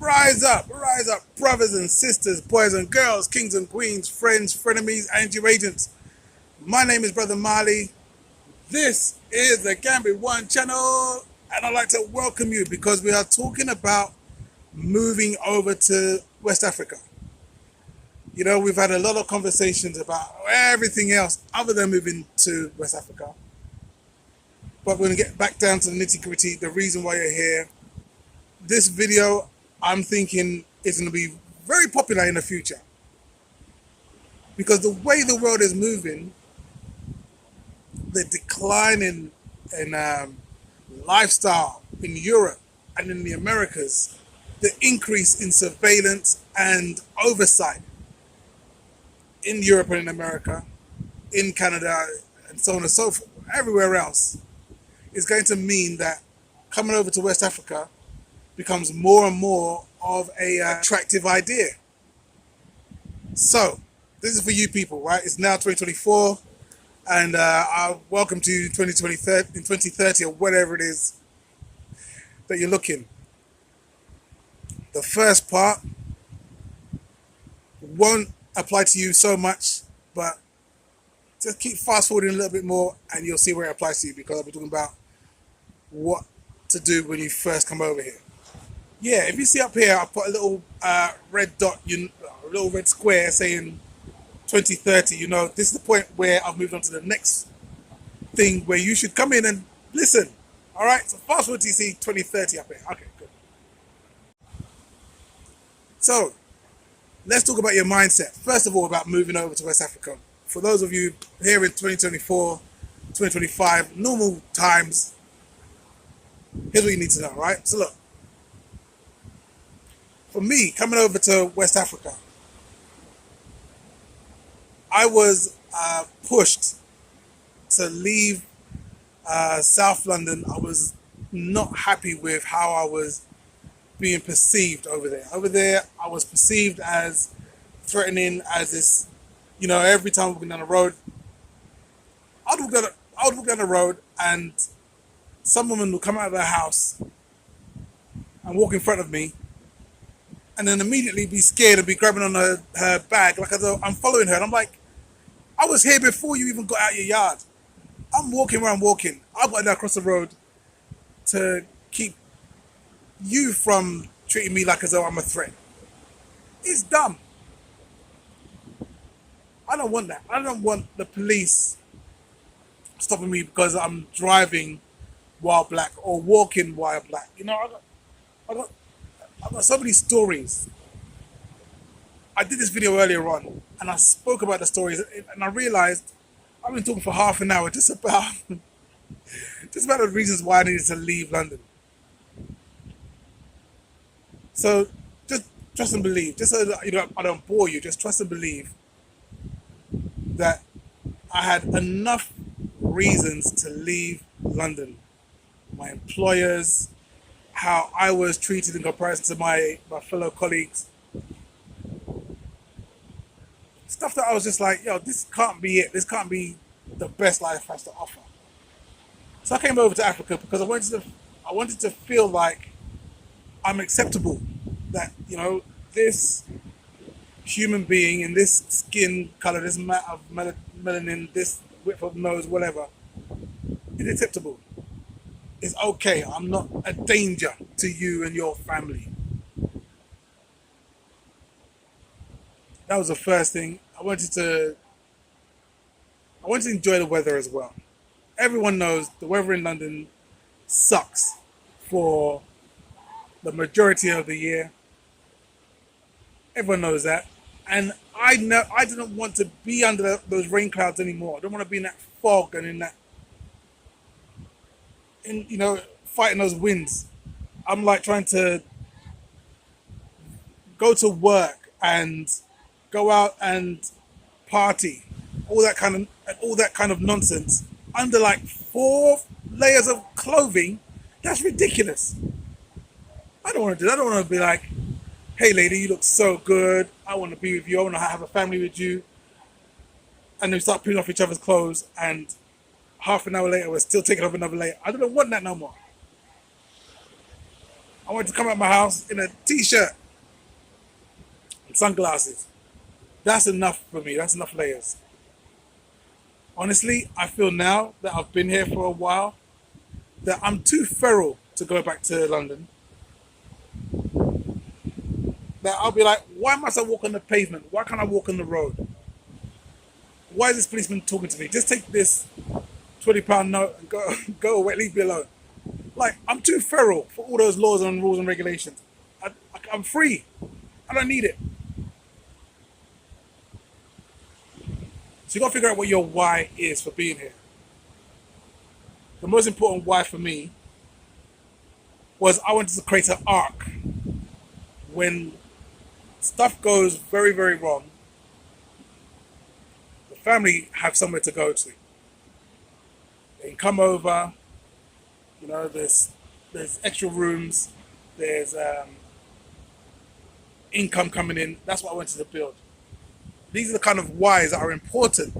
rise up, brothers and sisters, boys and girls, kings and queens, friends, frenemies, and your agents. My name is Brother Marley. This is the Gambit One channel, and I'd like to welcome you because we are talking about moving over to West Africa. You know, we've had a lot of conversations about everything else other than moving to West Africa. But we're going to get back down to the nitty gritty, the reason why you're here. This video, I'm thinking, is going to be very popular in the future. Because the way the world is moving, the decline in lifestyle in Europe and in the Americas, the increase in surveillance and oversight in Europe and in America, in Canada, and so on and so forth, everywhere else, is going to mean that coming over to West Africa becomes more and more of a attractive idea. So, this is for you people, right? It's now 2024, and welcome to 2030 or whatever it is that you're looking. The first part won't apply to you so much, but just keep fast forwarding a little bit more and you'll see where it applies to you, because I'll be talking about what to do when you first come over here. Yeah, if you see up here, I put a little red dot, a little red square saying 2030. You know, this is the point where I've moved on to the next thing where you should come in and listen. All right, so fast forward to you see 2030 up here. Okay, good. So, let's talk about your mindset. First of all, about moving over to West Africa. For those of you here in 2024, 2025, normal times, here's what you need to know, right? So look, for me, coming over to West Africa, I was pushed to leave South London. I was not happy with how I was being perceived over there. Over there, I was perceived as threatening, as this, you know, every time we went down the road, I would walk down the road and some woman would come out of her house and walk in front of me and then immediately be scared and be grabbing on her bag like as though I'm following her. And I'm like, I was here before you even got out your yard. I'm walking where I'm walking. I've got to cross the road to keep you from treating me like as though I'm a threat. It's dumb. I don't want that. I don't want the police stopping me because I'm driving while black or walking while black. You know, I've got so many stories. I did this video earlier on and I spoke about the stories and I realized I've been talking for half an hour just about the reasons why I needed to leave London. So just trust and believe, just so that, you know, I don't bore you, just trust and believe that I had enough reasons to leave London. My employers, how I was treated in comparison to my fellow colleagues. Stuff that I was just like, yo, this can't be it. This can't be the best life has to offer. So I came over to Africa because I wanted to feel like I'm acceptable. That, you know, this human being in this skin color, this amount of melanin, this width of nose, whatever, is acceptable. It's okay. I'm not a danger to you and your family. That was the first thing. I wanted to enjoy the weather as well. Everyone knows the weather in London sucks for the majority of the year. Everyone knows that. And I didn't want to be under those rain clouds anymore. I don't want to be in that fog and you know, fighting those winds. I'm like trying to go to work and go out and party, all that kind of nonsense under like 4 layers of clothing. That's ridiculous. I don't want to do that. I don't want to be like, hey lady, you look so good. I want to be with you. I want to have a family with you. And then we start putting off each other's clothes and half an hour later we're still taking off another layer. I don't want that no more. I wanted to come out my house in a t-shirt and sunglasses. That's enough for me. That's enough layers. Honestly, I feel now that I've been here for a while that I'm too feral to go back to London. That I'll be like, why must I walk on the pavement? Why can't I walk on the road? Why is this policeman talking to me? Just take this £20 note and go, go away, leave me alone. Like, I'm too feral for all those laws and rules and regulations. I'm free. I don't need it. So you got to figure out what your why is for being here. The most important why for me was I wanted to create an arc when stuff goes very, very wrong. The family have somewhere to go to. They can come over. You know, there's extra rooms. There's income coming in. That's what I wanted to build. These are the kind of whys that are important.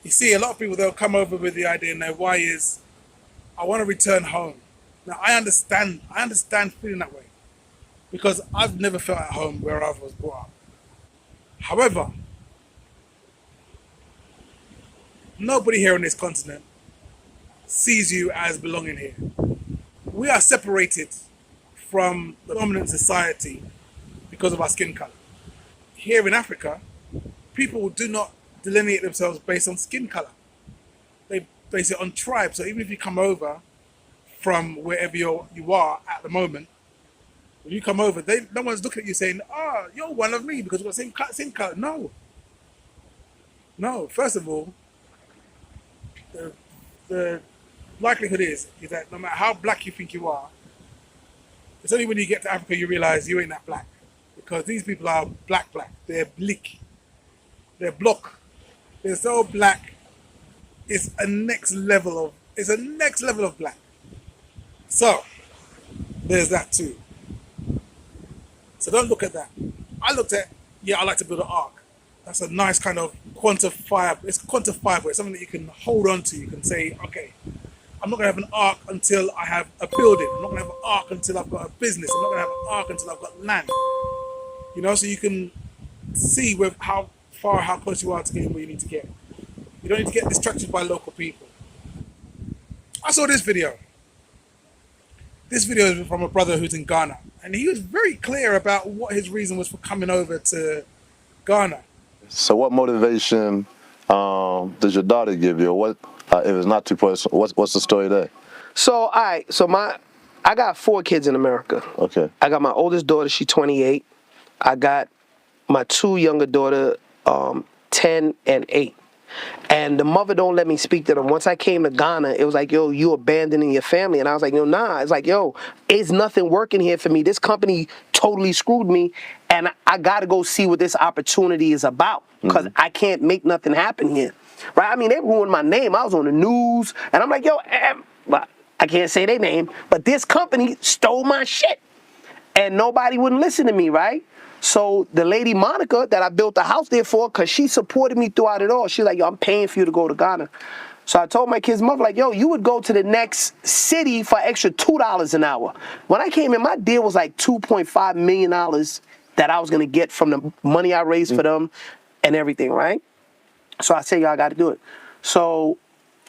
You see, a lot of people, they'll come over with the idea and their why is, I want to return home. Now, I understand feeling that way because I've never felt at home where I was brought up. However, nobody here on this continent sees you as belonging here. We are separated from the dominant society because of our skin color. Here in Africa, people do not delineate themselves based on skin color. They base it on tribe. So even if you come over from wherever you are at the moment, when you come over, no one's looking at you saying, "Oh, you're one of me because we've got the same color." No. First of all, the likelihood is that no matter how black you think you are, it's only when you get to Africa you realize you ain't that black. Because these people are black. They're bleak. They're block. They're so black. It's a next level of black. So there's that too. So don't look at that. I looked at, I like to build an arc. That's a nice kind of quantifiable. It's quantifiable. It's something that you can hold on to. You can say, okay, I'm not going to have an arc until I have a building. I'm not going to have an arc until I've got a business. I'm not going to have an arc until I've got land. You know, so you can see with how close you are to getting where you need to get. You don't need to get distracted by local people. I saw this video. This video is from a brother who's in Ghana. And he was very clear about what his reason was for coming over to Ghana. So what motivation does your daughter give you? Or what, if it's not too personal, what's the story there? So, all right. So I got 4 kids in America. Okay. I got my oldest daughter. She's 28. I got my 2 younger daughter, 10 and 8. And the mother don't let me speak to them. Once I came to Ghana, it was like, yo, you abandoning your family. And I was like, yo, nah. It's like, yo, it's nothing working here for me. This company totally screwed me. And I got to go see what this opportunity is about because I can't make nothing happen here. Right? I mean, they ruined my name. I was on the news. And I'm like, yo, I can't say their name. But this company stole my shit. And nobody wouldn't listen to me, right? So the lady Monica that I built the house there for, because she supported me throughout it all, she's like, yo, I'm paying for you to go to Ghana. So I told my kid's mother, like, yo, you would go to the next city for extra $2 an hour. When I came in, my deal was like $2.5 million that I was going to get from the money I raised for them and everything, right? So I said, yo, I got to do it. So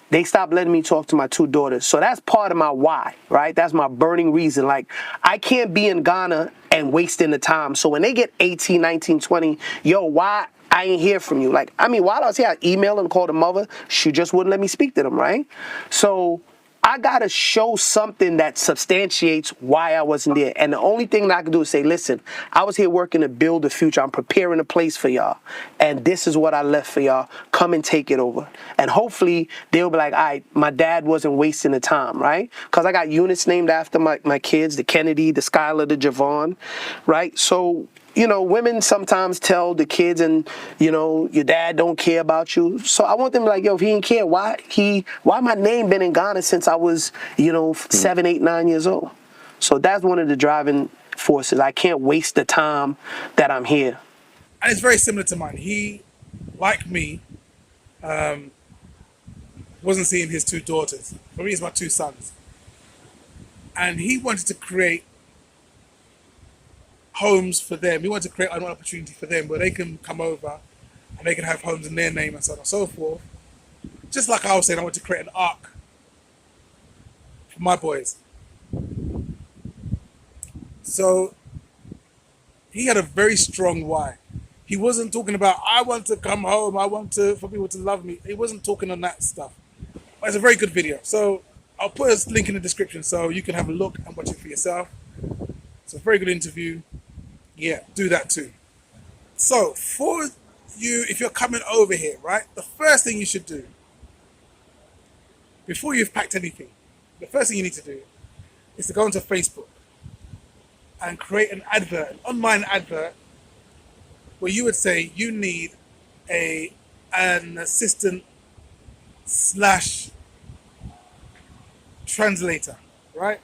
they stopped letting me talk to my 2 daughters. So that's part of my why, right? That's my burning reason. Like, I can't be in Ghana and wasting the time. So when they get 18, 19, 20, yo, why I ain't hear from you? Like, I mean, while I was here, I emailed and called the mother. She just wouldn't let me speak to them, right? So I got to show something that substantiates why I wasn't there. And the only thing that I can do is say, listen, I was here working to build the future. I'm preparing a place for y'all. And this is what I left for y'all. Come and take it over. And hopefully they'll be like, all right, my dad wasn't wasting the time, right? Because I got units named after my kids, the Kennedy, the Skylar, the Javon, right? So, you know, women sometimes tell the kids and, you know, your dad don't care about you. So I want them to be like, yo, if he didn't care, why my name been in Ghana since I was, 7, 8, 9 years old? So that's one of the driving forces. I can't waste the time that I'm here. And it's very similar to mine. He, like me, wasn't seeing his 2 daughters. For me, it's my 2 sons. and he wanted to create homes for them. He wanted to create an opportunity for them where they can come over and they can have homes in their name and so on and so forth. Just like I was saying, I want to create an arc for my boys. So he had a very strong why. He wasn't talking about, I want to come home, I want for people to love me. He wasn't talking on that stuff. But it's a very good video. So I'll put a link in the description so you can have a look and watch it for yourself. It's a very good interview. Yeah, do that too. So for you, if you're coming over here, right, the first thing you should do, before you've packed anything, the first thing you need to do is to go onto Facebook and create an advert, an online advert, where you would say you need an assistant / translator, right?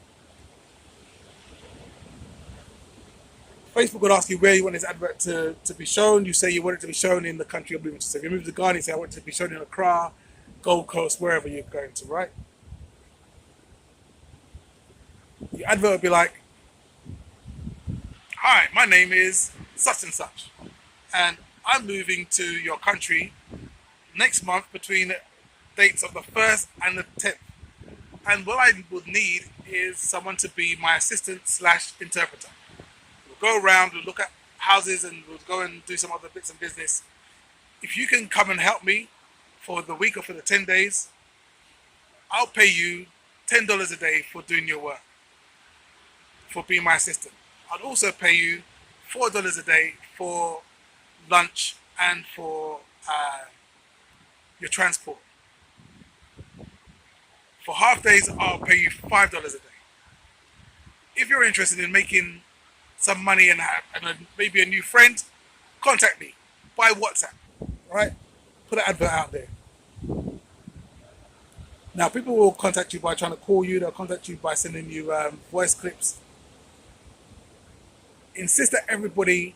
Facebook would ask you where you want this advert to be shown. You say you want it to be shown in the country you're moving to. So if you move to Ghana, you say I want it to be shown in Accra, Gold Coast, wherever you're going to, right? Your advert would be like, hi, my name is such and such, and I'm moving to your country next month between dates of the 1st and the 10th. And what I would need is someone to be my assistant / interpreter. We'll go around, we'll look at houses, and we'll go and do some other bits of business. If you can come and help me for the week or for the 10 days, I'll pay you $10 a day for doing your work, for being my assistant. I'd also pay you $4 a day for lunch and for your transport. For half days, I'll pay you $5 a day. If you're interested in making some money and maybe a new friend, contact me by WhatsApp, right? Put an advert out there. Now, people will contact you by trying to call you. They'll contact you by sending you voice clips. Insist that everybody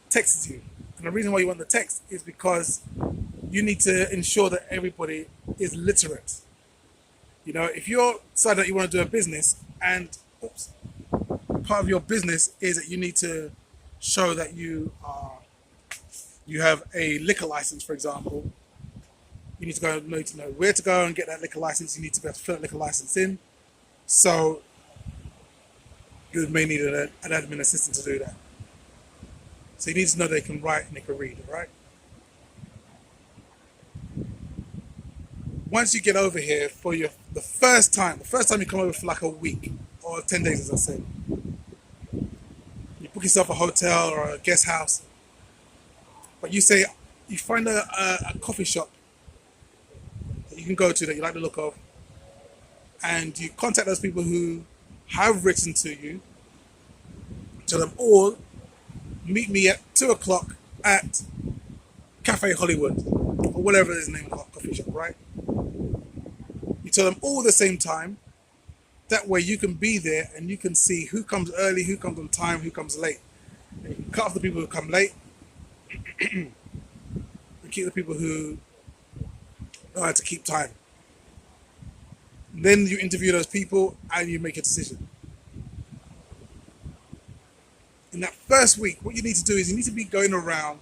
texts you. And the reason why you want the text is because you need to ensure that everybody is literate. You know, if you're deciding that you want to do a business and part of your business is that you need to show that you have a liquor license, for example, you need to know where to go and get that liquor license. You need to be able to fill that liquor license in. So you may need an admin assistant to do that. So you need to know they can write and they can read, right? Once you get over here for the first time you come over for like a week or 10 days, as I said, you book yourself a hotel or a guest house, but you find a coffee shop that you can go to that you like the look of, and you contact those people who have written to you, tell them all, meet me at 2 o'clock at Cafe Hollywood, or whatever is the name of the coffee shop, right? You tell them all at the same time. That way you can be there and you can see who comes early, who comes on time, who comes late. And you can cut off the people who come late and keep the people who know how to keep time. And then you interview those people and you make a decision. In that first week, what you need to do is you need to be going around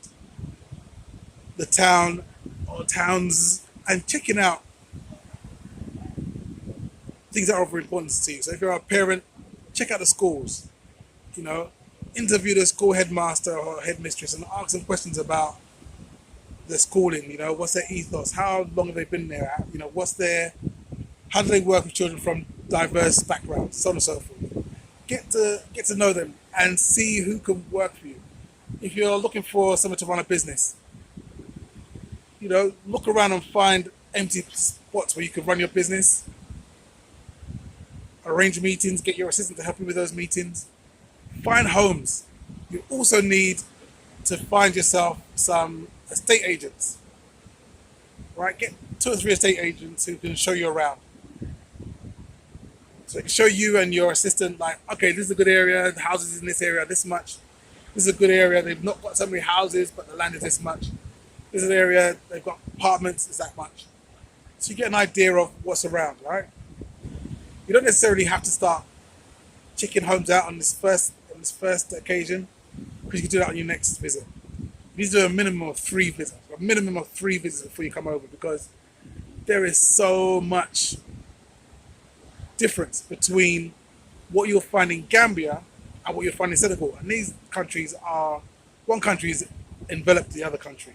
the town or towns and checking out things that are of importance to you. So if you're a parent, check out the schools, interview the school headmaster or headmistress and ask them questions about the schooling, what's their ethos, how long have they been there, how do they work with children from diverse backgrounds, so on and so forth. Get to know them and see who can work for you. If you're looking for someone to run a business, look around and find empty spots where you can run your business. Arrange meetings, get your assistant to help you with those meetings. Find homes. You also need to find yourself some estate agents, right? Get 2 or 3 estate agents who can show you around. So they can show you and your assistant, like, okay, this is a good area, the houses in this area, this much. This is a good area, they've not got so many houses, but the land is this much. This is an area, they've got apartments, it's that much. So you get an idea of what's around, right? You don't necessarily have to start checking homes out on this first occasion, because you can do that on your next visit. You need to do a minimum of 3 visits, before you come over, because there is so much difference between what you'll find in Gambia and what you'll find in Senegal. And these countries are, one country is enveloped the other country.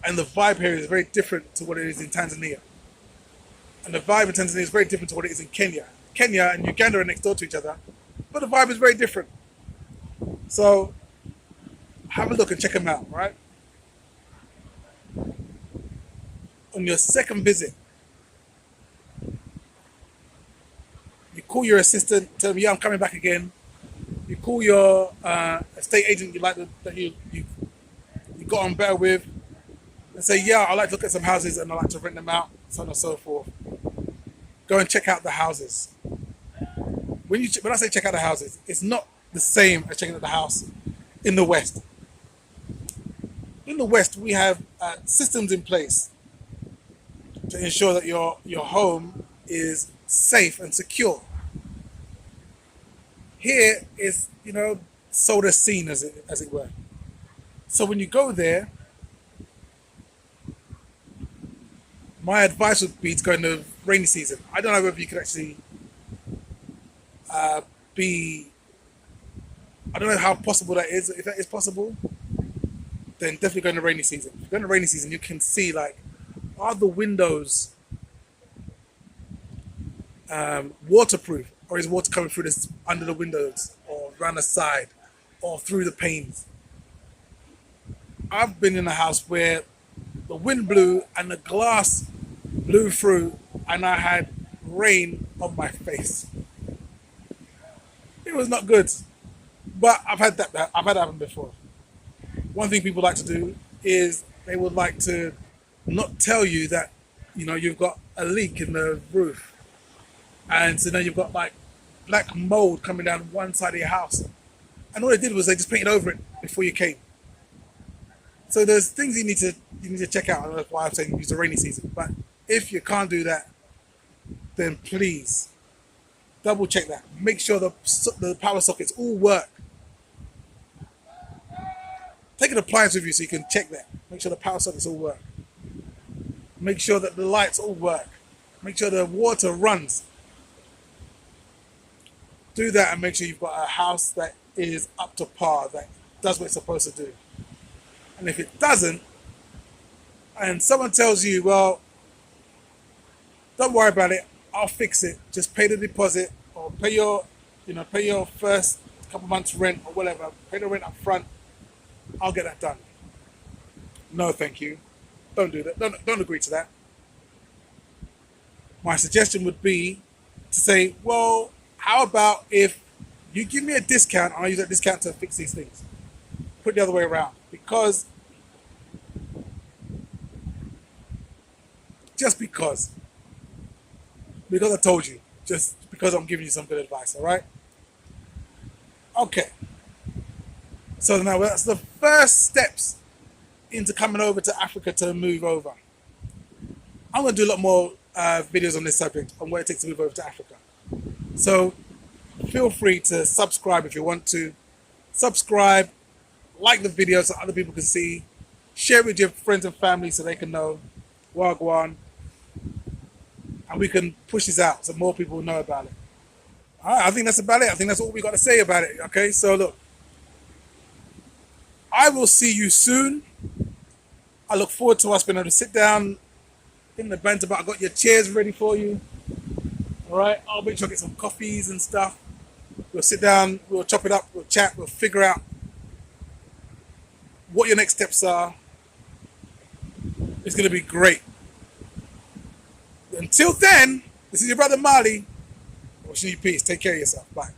And the vibe here is very different to what it is in Tanzania. And the vibe in Tanzania is very different to what it is in Kenya. Kenya and Uganda are next door to each other, but the vibe is very different. So have a look and check them out, right? On your second visit, you call your assistant, tell them, yeah, I'm coming back again. You call your estate agent that you got on better with, and say, yeah, I'd like to look at some houses and I'd like to rent them out, so on and so forth. Go and check out the houses. When I say check out the houses, it's not the same as checking out the house in the West. In the West, we have systems in place to ensure that your home is safe and secure. Here is, sold as seen, as it were. So when you go there, my advice would be to go in the rainy season. I don't know whether you could actually I don't know how possible that is. If that is possible, then definitely go in the rainy season. If you go in the rainy season, you can see, like, are the windows waterproof, or is water coming through under the windows, or around the side, or through the panes? I've been in a house where the wind blew and the glass blew through, and I had rain on my face. It was not good, but I've had that happen before. One thing people like to do is they would like to not tell you that, you've got a leak in the roof, and so now you've got like black mold coming down one side of your house, and all they did was they just painted over it before you came. So there's things you need to check out, and that's why I'm saying use the rainy season. But if you can't do that, then please double check that. Make sure the power sockets all work. Take an appliance with you so you can check that. Make sure the power sockets all work. Make sure that the lights all work. Make sure the water runs. Do that and make sure you've got a house that is up to par, that does what it's supposed to do. And if it doesn't, and someone tells you, well, don't worry about it, I'll fix it, just pay the deposit, or pay your first couple months rent or whatever, pay the rent up front, I'll get that done. No, thank you. Don't do that. Don't agree to that. My suggestion would be to say, well, how about if you give me a discount and I use that discount to fix these things? Put it the other way around. Because I told you, just because I'm giving you some good advice, all right? Okay. So now that's the first steps into coming over to Africa to move over. I'm going to do a lot more videos on this subject, on what it takes to move over to Africa. So feel free to subscribe if you want to. Subscribe, like the video so other people can see. Share it with your friends and family so they can know. Wagwan. And we can push this out so more people know about it. All right, I think that's about it. I think that's all we got to say about it. Okay, so look. I will see you soon. I look forward to us being able to sit down in the banter bar. I got your chairs ready for you. All right, I'll make sure I get some coffees and stuff. We'll sit down, we'll chop it up, we'll chat, we'll figure out what your next steps are. It's going to be great. Until then, this is your brother Mali. Wishing you peace. Take care of yourself. Bye.